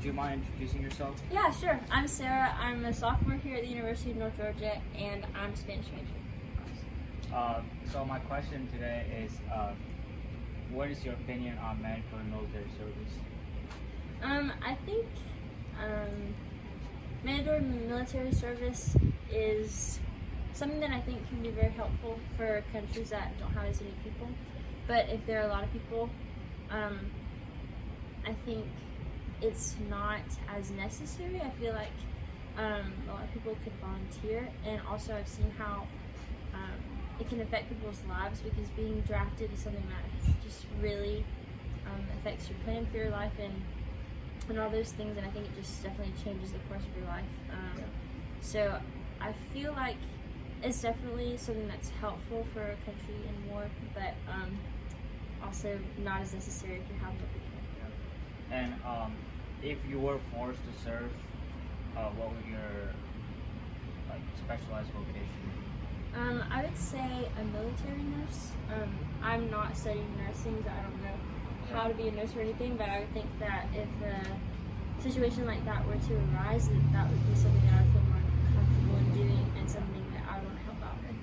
would you mind introducing yourself? Yeah, sure. I'm Sarah. I'm a sophomore here at the University of North Georgia, and I'm a Spanish major. So my question today is, what is your opinion on mandatory military service? I think mandatory military service is something that I think can be very helpful for countries that don't have as many people. But if there are a lot of people, I think it's not as necessary. I feel like a lot of people could volunteer, and also I've seen how it can affect people's lives, because being drafted is something that just really affects your plan for your life and all those things, and I think it just definitely changes the course of your life. So I feel like it's definitely something that's helpful for a country in war, but also not as necessary if you have more people. And if you were forced to serve, what would your specialized vocation be? I would say a military nurse. I'm not studying nursing, so I don't know how to be a nurse or anything, but I would think that if a situation like that were to arise, that would be something that I would feel more comfortable in doing and something that I would want to help out with.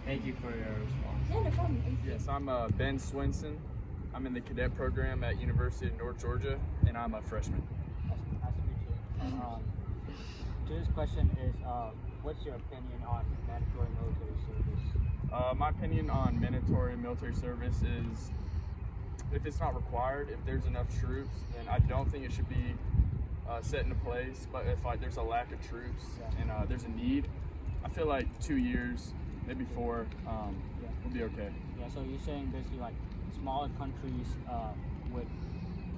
Thank you for your response. Yeah, no problem. Thank you. Yes, I'm Ben Swinson. I'm in the cadet program at University of North Georgia, and I'm a freshman. Nice to meet you. Today's question is, what's your opinion on mandatory military service? My opinion on mandatory military service is, if it's not required, if there's enough troops, then I don't think it should be set into place. But if there's a lack of troops and there's a need, I feel like 2 years, maybe 4, will be okay. Yeah, so you're saying basically like smaller countries would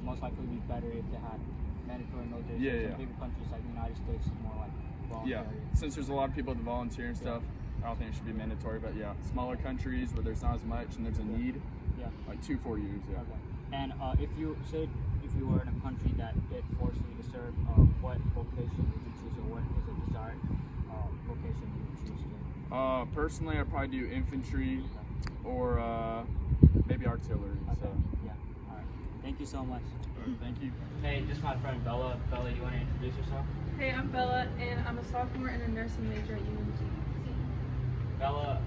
most likely be better if they had mandatory military service. Yeah. Bigger countries like the United States is more like voluntary. Yeah, since there's a lot of people that volunteer and stuff, I don't think it should be mandatory. But yeah, smaller countries where there's not as much and there's a need, like 2-4 years. Yeah. Okay. And if you were in a country that did force you to serve, what vocation would you choose, or what is a desired vocation you would choose to? Personally, I'd probably do infantry or maybe artillery. Okay. So. Yeah. All right. Thank you so much. Thank you. Hey, this is my friend Bella. Bella, you want to introduce yourself? Hey, I'm Bella, and I'm a sophomore and a nursing major at UNG. Bella,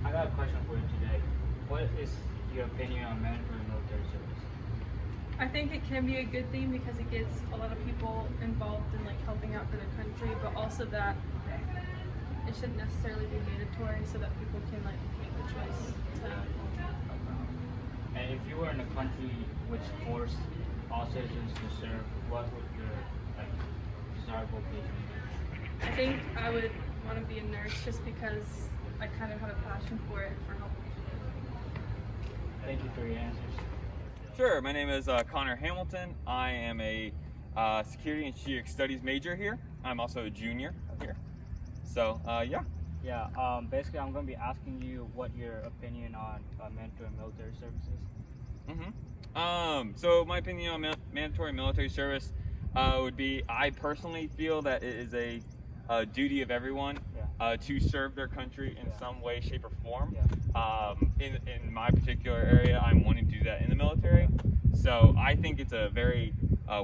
I got a question for you today. What is your opinion on mandatory military service? I think it can be a good thing because it gets a lot of people involved in like helping out for the country, but also that it shouldn't necessarily be mandatory so that people can like make the choice to. And if you were in a country which forced all citizens to serve, what would your desired vocation be? I think I would want to be a nurse just because I kind of have a passion for it, for helping people. Thank you for your answers. Sure, my name is Connor Hamilton. I am a security and strategic studies major here. I'm also a junior here. So, yeah. Yeah, basically I'm going to be asking you what your opinion on mandatory military service is. So my opinion on mandatory military service would be, I personally feel that it is a duty of everyone to serve their country in some way, shape, or form. In my particular area, I'm wanting to do that in the military. So I think it's a very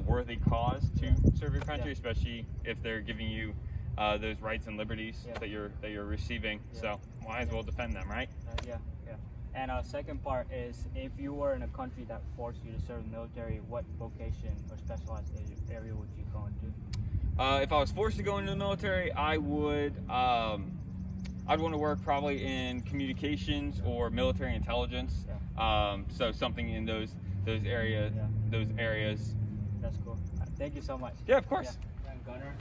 worthy cause to serve your country, especially if they're giving you those rights and liberties that you're receiving. So might as well defend them, right? Yeah. And second part is, if you were in a country that forced you to serve the military, what vocation or specialized area would you go into? If I was forced to go into the military, I would I'd want to work probably in communications or military intelligence. So something in those areas. That's cool. Thank you so much. Yeah, of course. And Gunnar,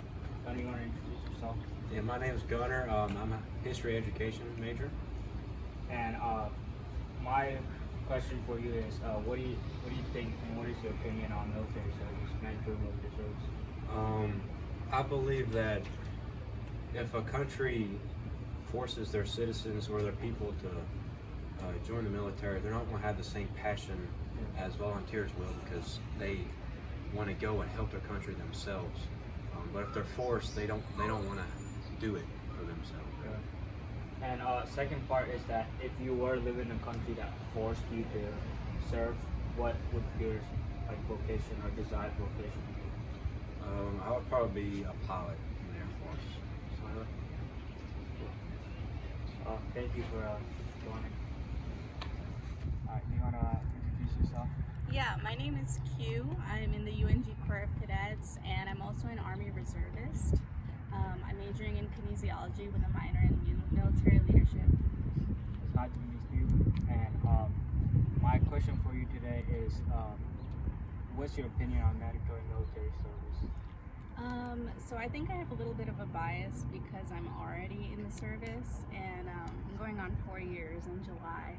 you want to introduce yourself? Yeah, my name is Gunnar. I'm a history education major. And my question for you is, what do you think, and what is your opinion on military service, mandatory military service? I believe that if a country forces their citizens or their people to join the military, they're not going to have the same passion as volunteers will, because they want to go and help their country themselves. But if they're forced, they don't want to do it for themselves. And second part is that if you were living in a country that forced you to serve, what would your vocation or desired vocation be? I would probably be a pilot in the Air Force. Thank you for joining. Alright, do you want to introduce yourself? Yeah, my name is Q. I'm in the UNG Corps of Cadets, and I'm also an Army reservist. I'm majoring in kinesiology with a minor in military leadership. It's nice to meet you. And my question for you today is, what's your opinion on mandatory military service? So I think I have a little bit of a bias because I'm already in the service, and I'm going on 4 years in July.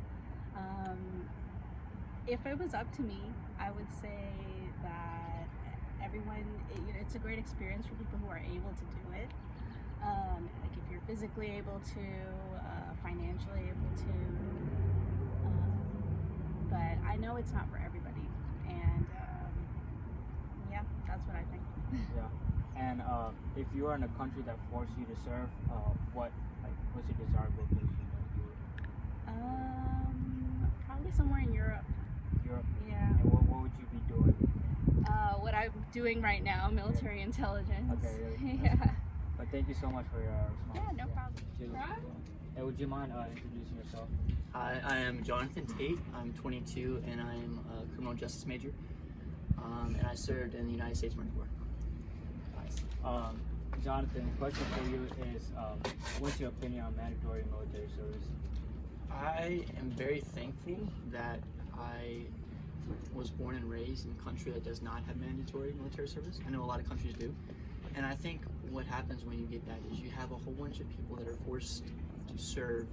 If it was up to me, I would say that everyone, it's a great experience for people who are able to do it. Like if you're physically able to, financially able to, but I know it's not for everybody, and yeah, that's what I think. Yeah. And if you are in a country that forced you to serve, what's your desired location? Probably somewhere in Europe. Europe. Yeah. And what would you be doing? What I'm doing right now, military intelligence. Okay. Really? Yeah. But thank you so much for your response. Yeah, no problem. Cheers. Hey, would you mind introducing yourself? Hi, I am Jonathan Tate. I'm 22 and I am a criminal justice major. And I served in the United States Marine Corps. Jonathan, the question for you is, what's your opinion on mandatory military service? I am very thankful that I was born and raised in a country that does not have mandatory military service. I know a lot of countries do. And I think what happens when you get that is you have a whole bunch of people that are forced to serve.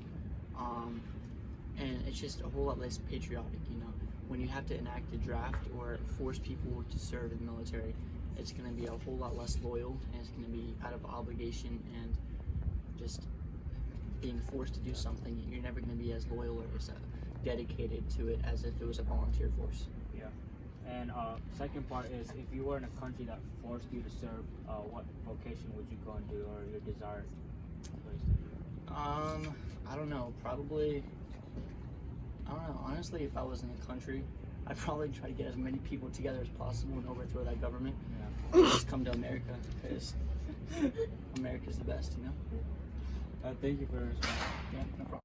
And it's just a whole lot less patriotic, you know. When you have to enact a draft or force people to serve in the military, it's going to be a whole lot less loyal, and it's going to be out of obligation and just being forced to do something. You're never going to be as loyal or as dedicated to it as if it was a volunteer force. Yeah. And second part is, if you were in a country that forced you to serve, what vocation would you go and do, or your desired place to do? I don't know. Probably. I don't know. Honestly, if I was in a country, I'd probably try to get as many people together as possible and overthrow that government. Yeah. Just come to America, because America's the best, you know? Thank you for your response. Yeah, no problem.